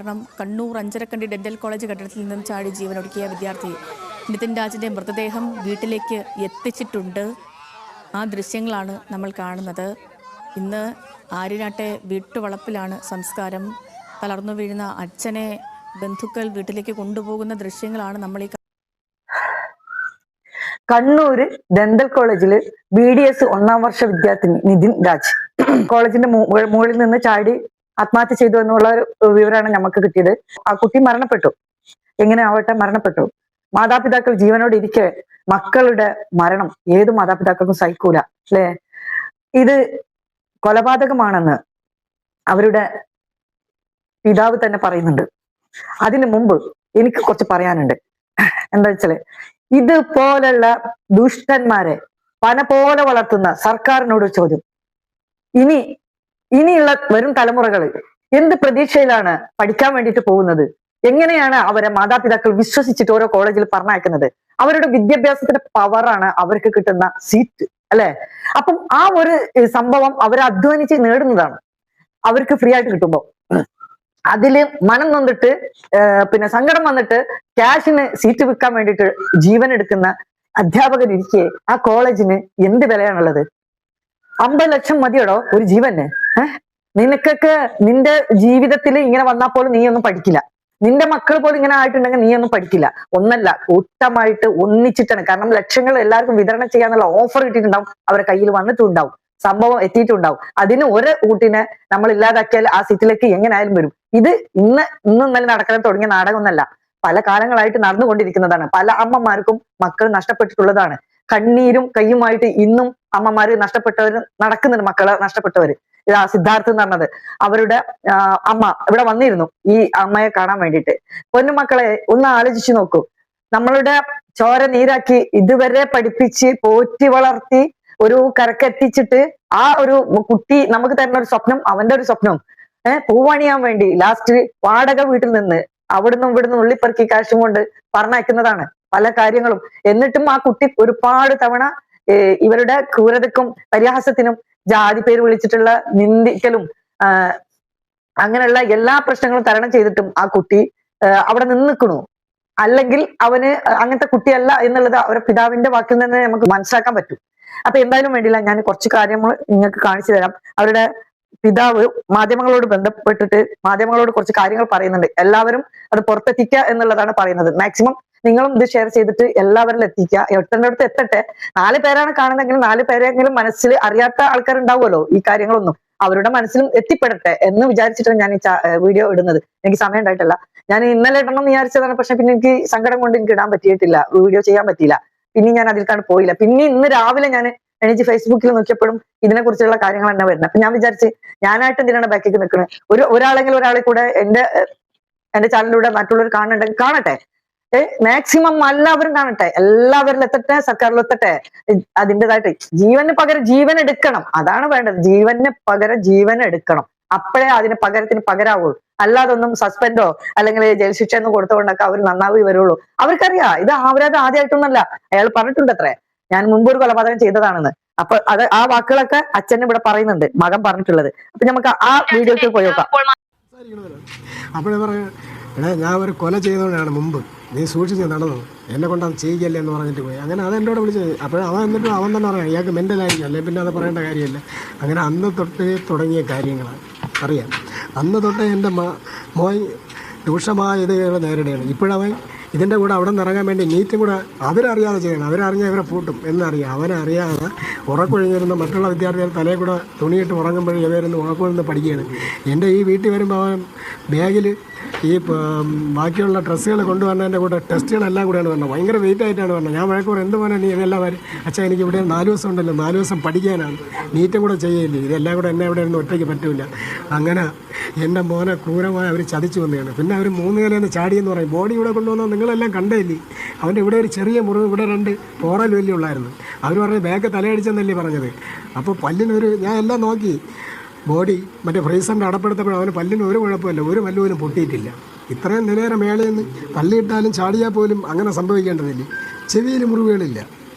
കാരണം Kannur Anjarakandy dental college കെട്ടിടത്തിൽ നിന്നും ചാടി ജീവനൊടുക്കിയ വിദ്യാർത്ഥി നിതിൻ രാജിന്റെ മൃതദേഹം വീട്ടിലേക്ക് എത്തിച്ചിട്ടുണ്ട്. ആ ദൃശ്യങ്ങളാണ് നമ്മൾ കാണുന്നത്. ഇന്ന് ആര്യനാട്ടെ വീട്ടുവളപ്പിലാണ് സംസ്കാരം. തളർന്നു വീഴുന്ന അച്ഛനെ ബന്ധുക്കൾ വീട്ടിലേക്ക് കൊണ്ടുപോകുന്ന ദൃശ്യങ്ങളാണ് നമ്മൾ ഈ കണ്ണൂര് ഡെന്റൽ കോളേജില് BDS 1ാം വർഷ വിദ്യാർത്ഥിനി നിതിൻ രാജ് കോളേജിന്റെ മുകളിൽ നിന്ന് ചാടി ആത്മഹത്യ ചെയ്തു എന്നുള്ള ഒരു വിവരമാണ് നമുക്ക് കിട്ടിയത്. ആ കുട്ടി മരണപ്പെട്ടു. എങ്ങനെ ആവട്ടെ മരണപ്പെട്ടു. മാതാപിതാക്കൾ ജീവനോട് ഇരിക്കെ മക്കളുടെ മരണം ഏത് മാതാപിതാക്കൾക്കും സഹിക്കൂല അല്ലെ? ഇത് കൊലപാതകമാണെന്ന് അവരുടെ പിതാവ് തന്നെ പറയുന്നുണ്ട്. അതിനു മുമ്പ് എനിക്ക് കുറച്ച് പറയാനുണ്ട്. എന്താ വെച്ചാല്, ഇതുപോലുള്ള ദുഷ്ടന്മാരെ പന പോലെ വളർത്തുന്ന സർക്കാരിനോട് ചോദ്യം. ഇനിയുള്ള വരും തലമുറകൾ എന്ത് പ്രതീക്ഷയിലാണ് പഠിക്കാൻ വേണ്ടിയിട്ട് പോകുന്നത്? എങ്ങനെയാണ് അവരെ മാതാപിതാക്കൾ വിശ്വസിച്ചിട്ട് ഓരോ കോളേജിൽ പറഞ്ഞയക്കുന്നത്? അവരുടെ വിദ്യാഭ്യാസത്തിന്റെ പവറാണ് അവർക്ക് കിട്ടുന്ന സീറ്റ് അല്ലെ? അപ്പം ആ ഒരു സംഭവം അവർ അധ്വാനിച്ച് നേടുന്നതാണ്. അവർക്ക് ഫ്രീ ആയിട്ട് കിട്ടുമ്പോ അതില് മനം നൊന്നിട്ട് പിന്നെ സങ്കടം വന്നിട്ട് ക്യാഷിന് സീറ്റ് വിൽക്കാൻ വേണ്ടിയിട്ട് ജീവൻ എടുക്കുന്ന അധ്യാപകരിരിക്കെ ആ കോളേജിന് എന്ത് വിലയാണുള്ളത്? 50 ലക്ഷം മതിയോടോ ഒരു ജീവന്? നിനക്കൊക്കെ നിന്റെ ജീവിതത്തിൽ ഇങ്ങനെ വന്നാൽ പോലും നീ ഒന്നും പഠിക്കില്ല. നിന്റെ മക്കൾ പോലും ഇങ്ങനെ ആയിട്ടുണ്ടെങ്കിൽ നീ ഒന്നും പഠിക്കില്ല. ഒന്നല്ല, കൂട്ടമായിട്ട് ഒന്നിച്ചിട്ടാണ്. കാരണം ലക്ഷങ്ങൾ എല്ലാവർക്കും വിതരണം ചെയ്യാന്നുള്ള ഓഫർ കിട്ടിയിട്ടുണ്ടാവും, അവരുടെ കയ്യിൽ വന്നിട്ടുണ്ടാവും, സംഭവം എത്തിയിട്ടുണ്ടാവും. അതിന് ഒരു കൂട്ടിനെ നമ്മൾ ഇല്ലാതാക്കിയാൽ ആ സീറ്റിലേക്ക് എങ്ങനെയായാലും വരും. ഇത് ഇന്നും ഇന്നലെ നടക്കാൻ തുടങ്ങിയ നാടകമൊന്നല്ല, പല കാലങ്ങളായിട്ട് നടന്നുകൊണ്ടിരിക്കുന്നതാണ്. പല അമ്മമാർക്കും മക്കൾ നഷ്ടപ്പെട്ടിട്ടുള്ളതാണ്. കണ്ണീരും കയ്യുമായിട്ട് ഇന്നും അമ്മമാര് നഷ്ടപ്പെട്ടവര് നടക്കുന്നുണ്ട്. മക്കളെ നഷ്ടപ്പെട്ടവര്. ഇതാ സിദ്ധാർത്ഥ് എന്ന് പറഞ്ഞത്, അവരുടെ അമ്മ ഇവിടെ വന്നിരുന്നു ഈ അമ്മയെ കാണാൻ വേണ്ടിയിട്ട്. പൊന്നുമക്കളെ ഒന്ന് ആലോചിച്ചു നോക്കൂ. നമ്മളുടെ ചോര നീരാക്കി ഇതുവരെ പഠിപ്പിച്ച് പോറ്റി വളർത്തി ഒരു കരക്കെത്തിച്ചിട്ട് ആ ഒരു കുട്ടി നമുക്ക് തരുന്ന ഒരു സ്വപ്നം, അവന്റെ ഒരു സ്വപ്നം പൂവണിയാൻ വേണ്ടി ലാസ്റ്റ് വാടക വീട്ടിൽ നിന്ന് അവിടുന്ന് ഇവിടുന്ന് ഉള്ളിപ്പറക്കി കാശും കൊണ്ട് പറഞ്ഞയക്കുന്നതാണ് പല കാര്യങ്ങളും. എന്നിട്ടും ആ കുട്ടി ഒരുപാട് തവണ ഇവരുടെ ക്രൂരതയ്ക്കും പരിഹാസത്തിനും ജാതി പേര് വിളിച്ചിട്ടുള്ള നിന്ദിക്കലും അങ്ങനെയുള്ള എല്ലാ പ്രശ്നങ്ങളും തരണം ചെയ്തിട്ടും ആ കുട്ടി അവിടെ നിൽക്കണു. അല്ലെങ്കിൽ അവന് അങ്ങനത്തെ കുട്ടിയല്ല എന്നുള്ളത് അവരുടെ പിതാവിന്റെ വാക്കിൽ നിന്ന് നമുക്ക് മനസ്സിലാക്കാൻ പറ്റും. അപ്പൊ എന്തായാലും വേണ്ടിയില്ല, ഞാൻ കുറച്ച് കാര്യങ്ങൾ നിങ്ങൾക്ക് കാണിച്ചു തരാം. അവരുടെ പിതാവ് മാധ്യമങ്ങളോട് ബന്ധപ്പെട്ടിട്ട് മാധ്യമങ്ങളോട് കുറച്ച് കാര്യങ്ങൾ പറയുന്നുണ്ട്. എല്ലാവരും അത് പുറത്തെത്തിക്കുക എന്നുള്ളതാണ് പറയുന്നത്. മാക്സിമം നിങ്ങളും ഇത് ഷെയർ ചെയ്തിട്ട് എല്ലാവരിലും എത്തിക്കുക. എത്തേണ്ടടുത്ത് എത്തട്ടെ. 4 പേരാണ് കാണുന്നതെങ്കിലും 4 പേരെങ്കിലും മനസ്സിൽ അറിയാത്ത ആൾക്കാരുണ്ടാവുമല്ലോ ഈ കാര്യങ്ങളൊന്നും, അവരുടെ മനസ്സിലും എത്തിപ്പെടട്ടെ എന്ന് വിചാരിച്ചിട്ടാണ് ഞാൻ ഈ വീഡിയോ ഇടുന്നത്. എനിക്ക് സമയം ഉണ്ടായിട്ടില്ല. ഞാൻ ഇന്നലെ ഇടണം എന്ന് വിചാരിച്ചതാണ്, പക്ഷെ പിന്നെ എനിക്ക് സങ്കടം കൊണ്ട് എനിക്ക് ഇടാൻ പറ്റിയിട്ടില്ല, വീഡിയോ ചെയ്യാൻ പറ്റിയില്ല. പിന്നെ ഞാൻ അതിൽക്കാണ് പോയില്ല. പിന്നെ ഇന്ന് രാവിലെ ഞാൻ എനിക്ക് ഫേസ്ബുക്കിൽ നോക്കിയപ്പോഴും ഇതിനെ കുറിച്ചുള്ള കാര്യങ്ങൾ തന്നെ വരുന്നത്. അപ്പൊ ഞാൻ വിചാരിച്ച് ഞാനായിട്ട് എന്തിനാണ് ബാക്കിലേക്ക് നിൽക്കുന്നത്? ഒരാളെങ്കിലും ഒരാളെ കൂടെ എന്റെ ചാനലിലൂടെ മറ്റുള്ളവർ കാണുന്നുണ്ടെങ്കിൽ കാണട്ടെ. മാക്സിമം എല്ലാവരും കാണട്ടെ, എല്ലാവരിലും എത്തട്ടെ, സർക്കാരിലും എത്തട്ടെ. അതിൻ്റെതായിട്ട് ജീവന് പകരം ജീവൻ എടുക്കണം, അതാണ് വേണ്ടത്. ജീവന് പകരം ജീവൻ എടുക്കണം, അപ്പോഴേ അതിന് പകരത്തിന് പകരാവുള്ളൂ. അല്ലാതൊന്നും സസ്പെൻഡോ അല്ലെങ്കിൽ ജയിൽ ശിക്ഷ എന്ന് കൊടുത്തുകൊണ്ടൊക്കെ അവർ നന്നായി വരുള്ളൂ. അവർക്കറിയാം ഇത് അവരത് ആദ്യമായിട്ടൊന്നല്ല. അയാൾ പറഞ്ഞിട്ടുണ്ട് അത്രേ, ഞാൻ മുമ്പ് ഒരു കൊലപാതകം ചെയ്തതാണെന്ന്. അപ്പൊ അത് ആ വാക്കുകളൊക്കെ അച്ഛൻ ഇവിടെ പറയുന്നുണ്ട്, മകൻ പറഞ്ഞിട്ടുള്ളത്. അപ്പൊ നമുക്ക് ആ വീഡിയോക്ക് പോയി നോക്കാം. അപ്പോഴേ പറയാ, എടാ ഞാൻ ഒരു കൊല ചെയ്തോണ്ടാണ് മുമ്പ്, നീ സൂക്ഷിച്ച് നടന്നു, എന്നെ കൊണ്ട് അത് ചെയ്യിക്കല്ലേ എന്ന് പറഞ്ഞിട്ട് പോയി. അങ്ങനെ അത് എന്നോട് വിളിച്ചത്. അപ്പോൾ അവൻ എന്നിട്ടും അവൻ തന്നെ പറയാം ഇയാൾക്ക് മെൻ്റലായിരിക്കും, അല്ലെ പിന്നെ അത് പറയേണ്ട കാര്യമില്ല. അങ്ങനെ അന്ന് തൊട്ട് തുടങ്ങിയ കാര്യങ്ങളാണ് അറിയാം. അന്ന് തൊട്ട് എൻ്റെ മോൻ രൂക്ഷമായ ഇത് നേരിടുകയാണ്. ഇപ്പോഴവൻ ഇതിൻ്റെ കൂടെ അവിടെ നിന്ന് ഇറങ്ങാൻ വേണ്ടി നീറ്റും കൂടെ അവരറിയാതെ ചെയ്യണം. അവരറിഞ്ഞാൽ ഇവരെ പൂട്ടും എന്നറിയാം. അവനറിയാതെ ഉറക്കൊഴിഞ്ഞിരുന്ന മറ്റുള്ള വിദ്യാർത്ഥികൾ തലയിൽ കൂടെ തുണിയിട്ട് ഉറങ്ങുമ്പോഴും ഇവരൊന്ന് ഉറക്കൊഴിഞ്ഞ് പഠിക്കുകയാണ്. എൻ്റെ ഈ വീട്ടിൽ വരുമ്പോൾ അവൻ ബാഗിൽ ഈ ബാക്കിയുള്ള ഡ്രസ്സുകൾ കൊണ്ടുവന്നതിൻ്റെ കൂടെ ടെസ്റ്റുകളെല്ലാം കൂടെയാണ് പറഞ്ഞത്. ഭയങ്കര വെയിറ്റ് ആയിട്ടാണ് പറഞ്ഞത്. ഞാൻ വഴക്കൂടെ എന്ത് പോലെ നീ ഇതെല്ലാം വരും അച്ഛാ, എനിക്ക് ഇവിടെ 4 ദിവസം ഉണ്ടല്ലോ, 4 ദിവസം പഠിക്കാനാണ്, നീറ്റും കൂടെ ചെയ്യില്ലേ, ഇതെല്ലാം കൂടെ എന്നെ ഇവിടെ ഇരുന്ന് ഒറ്റയ്ക്ക് പറ്റില്ല. അങ്ങനെ എൻ്റെ മോനെ ക്രൂരമായി അവർ ചതിച്ചു വന്നതാണ്. പിന്നെ അവർ 3 നിലയിൽ ചാടിയെന്ന് പറയും. ബോഡി ഇവിടെ കൊണ്ടുവന്നാൽ നിങ്ങളെല്ലാം കണ്ടില്ലേ, അവൻ്റെ ഇവിടെ ഒരു ചെറിയ മുറിവ്, ഇവിടെ 2 പോറൽ വലിയ ഉള്ളായിരുന്നു. അവർ പറഞ്ഞത് ബാഗ് തലയടിച്ചെന്നല്ലേ പറഞ്ഞത്. അപ്പോൾ പല്ലിനൊരു, ഞാൻ എല്ലാം നോക്കി, ബോഡി മറ്റേ ഫ്രീസറിൻ്റെ അടപ്പെടുത്തപ്പോൾ അവന് പല്ലിന് ഒരു കുഴപ്പമില്ല, ഒരു പല്ല് പോലും പൊട്ടിയിട്ടില്ല. ഇത്രയും നിലയേറെ മേളയിൽ നിന്ന് തള്ളിയിട്ടാലും ചാടിയാൽ പോലും അങ്ങനെ സംഭവിക്കേണ്ടതില്ല. ചെവിയിൽ മുറിവുകളില്ല.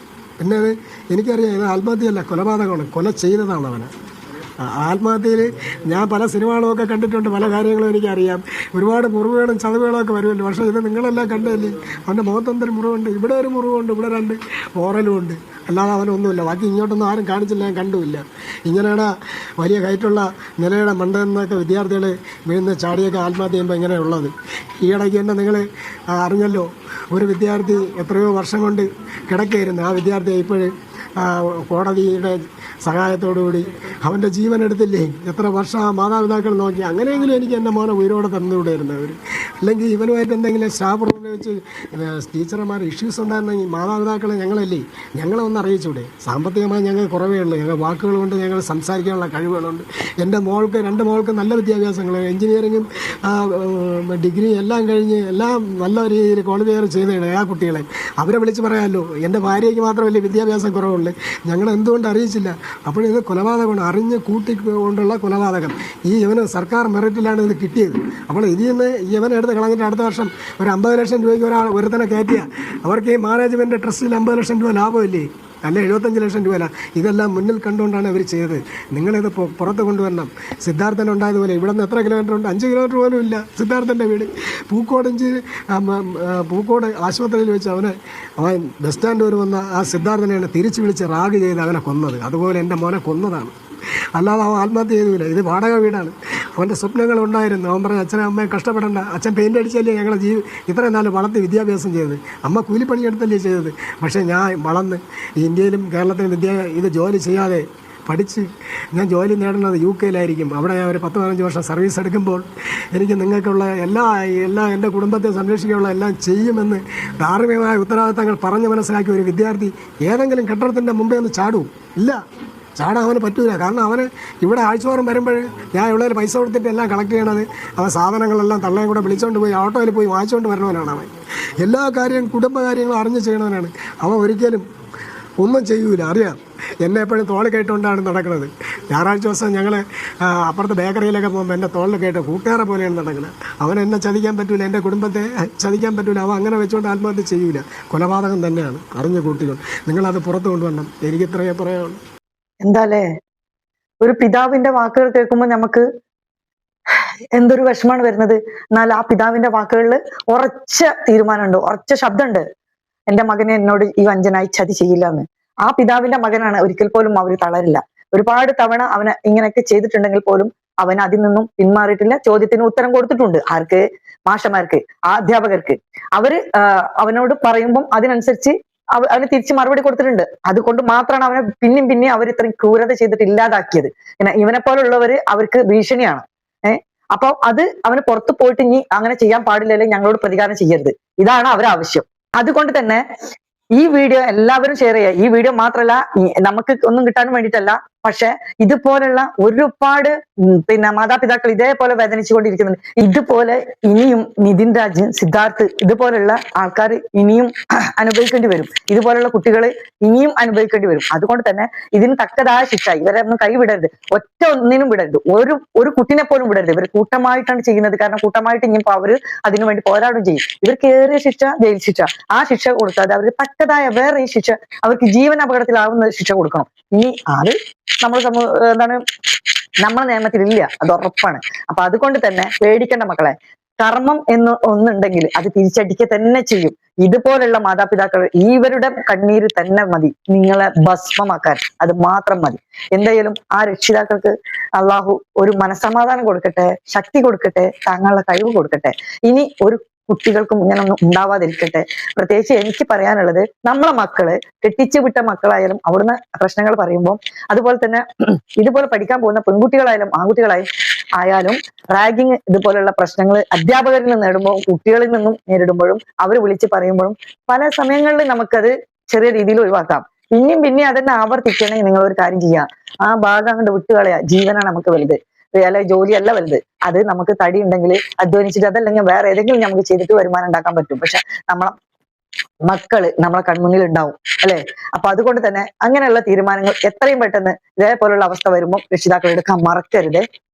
പിന്നെ അത് എനിക്കറിയാം, ഇത് ആത്മഹത്യയല്ല, കൊലപാതകമാണ്, കൊല ചെയ്തതാണ് അവന്. ആത്മഹത്യയിൽ ഞാൻ പല സിനിമകളൊക്കെ കണ്ടിട്ടുണ്ട്, പല കാര്യങ്ങളും എനിക്കറിയാം. ഒരുപാട് മുറിവുകളും ചതവുകളൊക്കെ വരുമല്ലോ. പക്ഷേ ഇത് നിങ്ങളെല്ലാം കണ്ടല്ലേ, അവൻ്റെ മുഖത്തൊന്നൊരു മുറിവുണ്ട്, ഇവിടെ ഒരു മുറിവുണ്ട്, ഇവിടെ 2 ഓറലും ഉണ്ട്, അല്ലാതെ അവനൊന്നുമില്ല. ബാക്കി ഇങ്ങോട്ടൊന്നും ആരും കാണിച്ചില്ല, ഞാൻ കണ്ടുമില്ല. ഇങ്ങനെയാണ് വലിയ ഹൈറ്റുള്ള നിലയുടെ മണ്ടെന്നൊക്കെ വിദ്യാർത്ഥികൾ വീഴുന്ന ചാടിയൊക്കെ ആത്മഹത്യ ചെയ്യുമ്പോൾ ഇങ്ങനെയുള്ളത്. ഈയിടയ്ക്ക് തന്നെ നിങ്ങൾ അറിഞ്ഞല്ലോ, ഒരു വിദ്യാർത്ഥി എത്രയോ വർഷം കൊണ്ട് കിടക്കുകയായിരുന്നു. ആ വിദ്യാർത്ഥി ഇപ്പോൾ കോടതിയുടെ സഹായത്തോടുകൂടി അവൻ്റെ ജീവൻ എടുത്തില്ലേ. എത്ര വർഷം ആ മാതാപിതാക്കൾ നോക്കി. അങ്ങനെയെങ്കിലും എനിക്ക് എൻ്റെ മോനെ ഉയരോടെ തന്നുകൂടായിരുന്നു അവർ. അല്ലെങ്കിൽ ഇവനുമായിട്ട് എന്തെങ്കിലും സ്റ്റാഫ് റൂമിൽ വെച്ച് ടീച്ചർമാർ ഇഷ്യൂസ് ഉണ്ടായിരുന്നെങ്കിൽ മാതാപിതാക്കളെ ഞങ്ങളെ ഒന്ന് അറിയിച്ചൂടെ. സാമ്പത്തികമായി ഞങ്ങൾ കുറവേ ഉള്ളൂ, ഞങ്ങൾ വാക്കുകൾ കൊണ്ട് ഞങ്ങൾ സംസാരിക്കാനുള്ള കഴിവുകളുണ്ട്. എൻ്റെ മോൾക്ക് 2 മോൾക്ക് നല്ല വിദ്യാഭ്യാസങ്ങൾ, എഞ്ചിനീയറിങ്ങും ഡിഗ്രി എല്ലാം കഴിഞ്ഞ് എല്ലാം നല്ല രീതിയിൽ ക്വാളിഫയർ ചെയ്തതാണ് ആ കുട്ടികളെ. അവരെ വിളിച്ച് പറയാമല്ലോ, എൻ്റെ ഭാര്യയ്ക്ക് മാത്രമല്ലേ വിദ്യാഭ്യാസം കുറവുള്ളൂ, ഞങ്ങൾ എന്തുകൊണ്ട് അറിയിച്ചില്ല. അപ്പോഴിത് കൊലപാതകമാണ്, അറിഞ്ഞ് കൂട്ടിക്കൊണ്ടുള്ള കൊലപാതകം. ഇവന് സർക്കാർ മെറിറ്റിലാണ് ഇത് കിട്ടിയത്. അപ്പോൾ ഇതിൽ നിന്ന് ഇവനെടുത്ത് കളഞ്ഞിട്ട് അടുത്ത വർഷം ഒരു 50 ലക്ഷം രൂപയ്ക്ക് ഒരുത്തനെ കയറ്റിയ അവർക്ക് ഈ മാനേജ്മെൻറ്റ് ട്രസ്റ്റിൽ 50 ലക്ഷം രൂപ ലാഭമില്ലേ, അല്ല 75 ലക്ഷം രൂപ. ഇതെല്ലാം മുന്നിൽ കണ്ടുകൊണ്ടാണ് അവർ ചെയ്തത്. നിങ്ങളിത് പുറത്ത് കൊണ്ടുവരണം. സിദ്ധാർത്ഥൻ ഉണ്ടായതുപോലെ ഇവിടെ നിന്ന് എത്ര കിലോമീറ്റർ ഉണ്ട്? 5 കിലോമീറ്റർ പോലും ഇല്ല സിദ്ധാർത്ഥൻ്റെ വീട്. പൂക്കോട് ആശുപത്രിയിൽ വെച്ച് അവൻ ബസ് സ്റ്റാൻഡ് വരെ വന്ന ആ സിദ്ധാർത്ഥനെയാണ് തിരിച്ച് വിളിച്ച് റാഗ് ചെയ്ത് അവനെ കൊന്നത്. അതുപോലെ എൻ്റെ മോനെ കൊന്നതാണ്, അല്ലാതെ അവൻ ആത്മഹത്യ ചെയ്തില്ല. ഇത് വാടക വീടാണ്. അവൻ്റെ സ്വപ്നങ്ങളുണ്ടായിരുന്നു. അവൻ പറഞ്ഞ അച്ഛനെ അമ്മയെ കഷ്ടപ്പെടേണ്ട, അച്ഛൻ പെയിൻ്റ് അടിച്ചല്ലേ ഞങ്ങളെ ഇത്രയും നാൾ വളർത്തി വിദ്യാഭ്യാസം ചെയ്തത്, അമ്മ കൂലിപ്പണിയെടുത്തല്ലേ ചെയ്തത്. പക്ഷേ ഞാൻ വളർന്ന് ഇന്ത്യയിലും കേരളത്തിലും ഇത് ജോലി ചെയ്യാതെ പഠിച്ച് ഞാൻ ജോലി നേടുന്നത് UK-യിലായിരിക്കും. അവിടെ ഞാൻ ഒരു 10-15 വർഷം സർവീസ് എടുക്കുമ്പോൾ എനിക്ക് നിങ്ങൾക്കുള്ള എല്ലാ എൻ്റെ കുടുംബത്തെ സംരക്ഷിക്കാനുള്ള എല്ലാം ചെയ്യുമെന്ന് ധാർമ്മികമായ ഉത്തരവാദിത്തങ്ങൾ പറഞ്ഞ് മനസ്സിലാക്കിയ ഒരു വിദ്യാർത്ഥി ഏതെങ്കിലും കെട്ടിടത്തിൻ്റെ മുമ്പേ ഒന്ന് ചാടും? ഇല്ല, ചാടാൻ അവന് പറ്റൂല. കാരണം അവന് ഇവിടെ ആഴ്ചവോറും വരുമ്പോൾ ഞാൻ ഇവിടെ പൈസ കൊടുത്തിട്ട് എല്ലാം കളക്ട് ചെയ്യണത്, അവൻ സാധനങ്ങളെല്ലാം തള്ളയും കൂടെ വിളിച്ചുകൊണ്ട് പോയി ഓട്ടോയിൽ പോയി വാങ്ങിച്ചുകൊണ്ട് വരണവനാണ് അവൻ. എല്ലാ കുടുംബകാര്യങ്ങളും അറിഞ്ഞ് ചെയ്യണവനാണ് അവൻ. ഒരിക്കലും ഒന്നും ചെയ്യൂല, അറിയാം. എന്നെ എപ്പോഴും തോളിൽ കേട്ടുകൊണ്ടാണ് നടക്കുന്നത്. ഞായറാഴ്ച ദിവസം ഞങ്ങൾ അപ്പുറത്ത് ബേക്കറിയിലൊക്കെ പോകുമ്പോൾ എൻ്റെ തോളിൽ കേട്ട് കൂട്ടുകാരെ പോലെയാണ് നടക്കുന്നത്. അവൻ എന്നെ ചതിക്കാൻ പറ്റൂല, എൻ്റെ കുടുംബത്തെ ചതിക്കാൻ പറ്റൂല. അവൻ അങ്ങനെ വെച്ചുകൊണ്ട് ആത്മഹത്യ ചെയ്യൂല. കൊലപാതകം തന്നെയാണ്, അറിഞ്ഞ കുട്ടികൾ. നിങ്ങളത് പുറത്ത് കൊണ്ടുവരണം. എനിക്കിത്രയേ പറയാനുള്ളൂ. എന്താലേ, ഒരു പിതാവിന്റെ വാക്കുകൾ കേൾക്കുമ്പോൾ നമുക്ക് എന്തൊരു വിഷമാണ് വരുന്നത്. എന്നാൽ ആ പിതാവിന്റെ വാക്കുകളിൽ ഉറച്ച തീരുമാനമുണ്ട്, ഉറച്ച ശബ്ദമുണ്ട്. എന്റെ മകനെ എന്നോട് ഈ വഞ്ചനായി ചതി ചെയ്യില്ല എന്ന്. ആ പിതാവിന്റെ മകനാണ്. ഒരിക്കൽ പോലും അവർ തളരില്ല. ഒരുപാട് തവണ അവന് ഇങ്ങനെയൊക്കെ ചെയ്തിട്ടുണ്ടെങ്കിൽ പോലും അവൻ അതിൽ നിന്നും പിന്മാറിയിട്ടില്ല. ചോദ്യത്തിന് ഉത്തരം കൊടുത്തിട്ടുണ്ട്. ആർക്ക്? മാഷമാർക്ക്, ആ അധ്യാപകർക്ക്. അവനോട് പറയുമ്പം അതിനനുസരിച്ച് അവന് തിരിച്ച് മറുപടി കൊടുത്തിട്ടുണ്ട്. അതുകൊണ്ട് മാത്രമാണ് അവനെ പിന്നെ അവർ ഇത്രയും ക്രൂരത ചെയ്തിട്ട് ഇല്ലാതാക്കിയത്. പിന്നെ ഇവനെ പോലുള്ളവര് അവർക്ക് ഭീഷണിയാണ്. അപ്പൊ അത് അവന് പുറത്തു പോയിട്ട് ഇനി അങ്ങനെ ചെയ്യാൻ പാടില്ലല്ലേ, ഞങ്ങളോട് പ്രതികാരം ചെയ്യരുത്, ഇതാണ് അവരാവശ്യം. അതുകൊണ്ട് തന്നെ ഈ വീഡിയോ എല്ലാവരും ഷെയർ ചെയ്യുക. ഈ വീഡിയോ മാത്രമല്ല, നമുക്ക് ഒന്നും കിട്ടാനും വേണ്ടിയിട്ടല്ല, പക്ഷെ ഇതുപോലുള്ള ഒരുപാട് മാതാപിതാക്കൾ ഇതേപോലെ വേദനിച്ചുകൊണ്ടിരിക്കുന്നുണ്ട്. ഇതുപോലെ ഇനിയും നിതിൻ രാജ്, സിദ്ധാർത്ഥ്, ഇതുപോലുള്ള ആൾക്കാർ ഇനിയും അനുഭവിക്കേണ്ടി വരും. ഇതുപോലുള്ള കുട്ടികൾ ഇനിയും അനുഭവിക്കേണ്ടി വരും. അതുകൊണ്ട് തന്നെ ഇതിന് തക്കതായ ശിക്ഷ. ഇവരെ ഒന്നും കൈവിടരുത്, ഒറ്റ ഒന്നിനും വിടരുത്, ഒരു കുട്ടിനെ പോലും വിടരുത്. ഇവർ കൂട്ടമായിട്ടാണ് ചെയ്യുന്നത്. കാരണം കൂട്ടമായിട്ട് ഇനിയിപ്പോ അവര് അതിനുവേണ്ടി പോരാടും ചെയ്യും. ഇവർക്ക് ഏറിയ ശിക്ഷ ജയിൽ ശിക്ഷ. ആ ശിക്ഷ കൊടുക്കാതെ അവർക്ക് തക്കതായ വേറെ ഈ ശിക്ഷ, അവർക്ക് ജീവൻ അപകടത്തിലാവുന്ന ശിക്ഷ കൊടുക്കണം. ഇനി അത് നമ്മളെ നിയമത്തിലില്ല, അത് ഉറപ്പാണ്. അപ്പൊ അതുകൊണ്ട് തന്നെ പേടിക്കേണ്ട മക്കളെ. കർമ്മം എന്ന് ഒന്നുണ്ടെങ്കിൽ അത് തിരിച്ചടിക്കുക തന്നെ ചെയ്യും. ഇതുപോലുള്ള മാതാപിതാക്കൾ ഇവരുടെ കണ്ണീര് തന്നെ മതി നിങ്ങളെ ഭസ്മമാക്കാൻ, അത് മാത്രം മതി. എന്തായാലും ആ രക്ഷിതാക്കൾക്ക് അള്ളാഹു ഒരു മനസ്സമാധാനം കൊടുക്കട്ടെ, ശക്തി കൊടുക്കട്ടെ, താങ്കളുടെ കഴിവ് കൊടുക്കട്ടെ. ഇനി ഒരു കുട്ടികൾക്കും ഇങ്ങനൊന്നും ഉണ്ടാവാതിരിക്കട്ടെ. പ്രത്യേകിച്ച് എനിക്ക് പറയാനുള്ളത്, നമ്മളെ മക്കള് കെട്ടിച്ചു വിട്ട മക്കളായാലും അവിടുന്ന് പ്രശ്നങ്ങൾ പറയുമ്പോൾ, അതുപോലെ തന്നെ ഇതുപോലെ പഠിക്കാൻ പോകുന്ന പെൺകുട്ടികളായാലും ആയാലും റാഗിങ് ഇതുപോലുള്ള പ്രശ്നങ്ങൾ അധ്യാപകരിൽ നിന്ന് നേടുമ്പോൾ, കുട്ടികളിൽ നിന്നും നേരിടുമ്പോഴും, അവർ വിളിച്ച് പറയുമ്പോഴും പല സമയങ്ങളിൽ നമുക്കത് ചെറിയ രീതിയിൽ ഒഴിവാക്കാം. പിന്നെയും അതന്നെ ആവർത്തിക്കണമെങ്കിൽ നിങ്ങൾ ഒരു കാര്യം ചെയ്യാം, ആ ഭാഗം അങ്ങോട്ട് വിട്ടുകളയാ. ജീവനാണ് നമുക്ക് വലുത്, അല്ലെ ജോലിയല്ല വലുത്. അത് നമുക്ക് തടി ഉണ്ടെങ്കിൽ അധ്വാനിച്ചിട്ട്, അതല്ലെങ്കിൽ വേറെ ഏതെങ്കിലും നമുക്ക് ചെയ്തിട്ട് വരുമാനം ഉണ്ടാക്കാൻ പറ്റും. പക്ഷെ മക്കള് നമ്മളെ കൺമുന്നിൽ ഉണ്ടാവും, അല്ലെ? അപ്പൊ അതുകൊണ്ട് തന്നെ അങ്ങനെയുള്ള തീരുമാനങ്ങൾ എത്രയും പെട്ടെന്ന് ഇതേപോലുള്ള അവസ്ഥ വരുമ്പോൾ രക്ഷിതാക്കൾ എടുക്കാൻ മറക്കരുത്.